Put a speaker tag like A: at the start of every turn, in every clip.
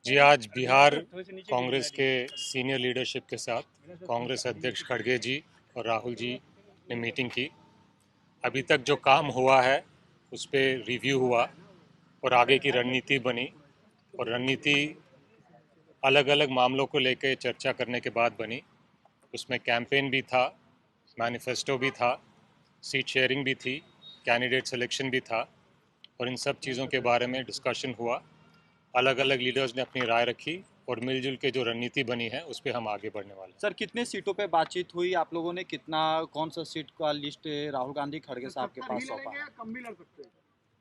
A: जी, आज बिहार कांग्रेस के senior leadership के साथ कांग्रेस अध्यक्ष खड़गे जी और राहुल जी ने मीटिंग की। अभी तक जो काम हुआ है उस पर रिव्यू हुआ और आगे की रणनीति बनी, और रणनीति अलग अलग मामलों को लेकर चर्चा करने के बाद बनी। उसमें कैंपेन भी था, मैनिफेस्टो भी था, सीट शेयरिंग भी थी, कैंडिडेट सिलेक्शन भी था, और इन सब चीज़ों के बारे में डिस्कशन हुआ। अलग अलग लीडर्स ने अपनी राय रखी और मिलजुल के जो रणनीति बनी है उस पर हम आगे बढ़ने वाले हैं।
B: सर, कितने सीटों पे बातचीत हुई आप लोगों ने? कितना, कौन सा सीट का लिस्ट राहुल गांधी खड़गे साहब के पास सौंपा है?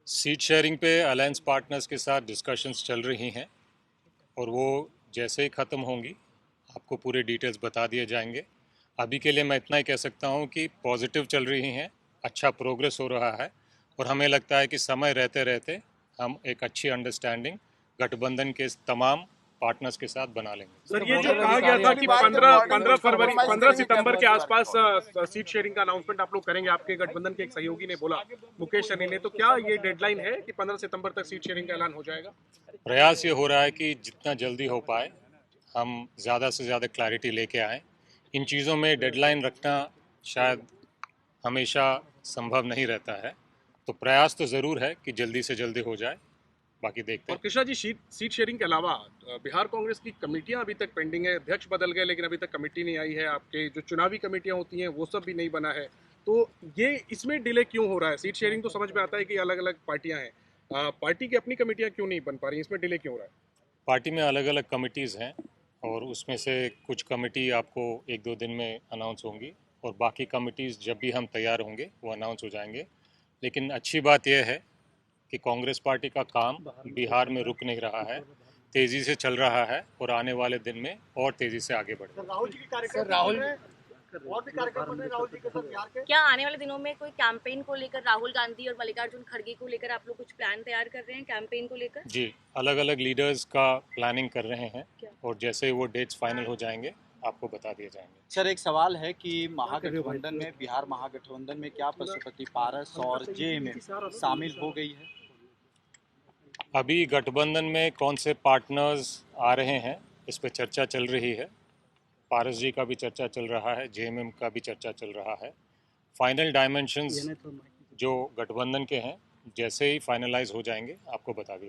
A: सीट शेयरिंग पे अलायंस पार्टनर्स के साथ डिस्कशंस चल रही हैं, और वो जैसे ही ख़त्म होंगी आपको पूरे डिटेल्स बता दिए जाएंगे। अभी के लिए मैं इतना ही कह सकता हूँ कि पॉजिटिव चल रही हैं, अच्छा प्रोग्रेस हो रहा है, और हमें लगता है कि समय रहते रहते हम एक अच्छी अंडरस्टैंडिंग गठबंधन के तमाम पार्टनर्स के साथ बना लेंगे।
C: सर, ये जो कहा गया था कि 15 सितंबर के आसपास सीट शेयरिंग का अनाउंसमेंट आप लोग करेंगे, आपके गठबंधन के एक सहयोगी ने बोला, मुकेश सहनी ने, तो क्या ये डेडलाइन है कि 15 सितंबर तक सीट शेयरिंग का ऐलान हो जाएगा?
A: प्रयास ये हो रहा है कि जितना जल्दी हो पाए हम ज़्यादा से ज़्यादा क्लैरिटी लेके आएँ। इन चीज़ों में डेडलाइन रखना शायद हमेशा संभव नहीं रहता है, तो प्रयास तो ज़रूर है कि जल्दी से जल्दी हो जाए, बाकी देखते
C: और
A: हैं।
C: कृष्णा जी, सीट शेयरिंग के अलावा बिहार कांग्रेस की कमेटियां अभी तक पेंडिंग है। अध्यक्ष बदल गए लेकिन अभी तक कमेटी नहीं आई है। आपके जो चुनावी कमेटियां होती हैं वो सब भी नहीं बना है। तो ये इसमें डिले क्यों हो रहा है? सीट शेयरिंग तो समझ में आता है कि अलग अलग पार्टियां हैं, पार्टी की अपनी कमेटियां क्यों नहीं बन पा रही? इसमें डिले क्यों हो रहा है?
A: पार्टी में अलग अलग कमिटीज़ हैं, और उसमें से कुछ कमेटी आपको एक दो दिन में अनाउंस होंगी, और बाकी कमिटीज़ जब भी हम तैयार होंगे वो अनाउंस हो जाएंगे। लेकिन अच्छी बात यह है कि कांग्रेस पार्टी का काम बिहार में रुक नहीं रहा है, तेज़ी से चल रहा है, और आने वाले दिन में और तेज़ी से आगे बढ़ेगा।
D: राहुल जी की कार्यक्रम और भी कार्यक्रम बन रहे हैं राहुल जी के साथ बिहार के।
E: क्या आने वाले दिनों में कोई कैंपेन को लेकर राहुल गांधी और मल्लिकार्जुन खड़गे को लेकर आप लोग कुछ प्लान तैयार कर रहे हैं कैंपेन को लेकर?
A: जी, अलग अलग लीडर्स का प्लानिंग कर रहे हैं, और जैसे वो डेट्स फाइनल हो जाएंगे आपको बता दिए जाएंगे।
B: सर, एक सवाल है कि महागठबंधन में, बिहार महागठबंधन में क्या पशुपति पारस और जेएमएम शामिल हो गई है?
A: अभी गठबंधन में कौन से पार्टनर्स आ रहे हैं इस पर चर्चा चल रही है। पारस जी का भी चर्चा चल रहा है, जेएमएम का भी चर्चा चल रहा है। फाइनल डायमेंशंस जो गठबंधन के हैं जैसे ही फाइनलाइज हो जाएंगे आपको बता दिए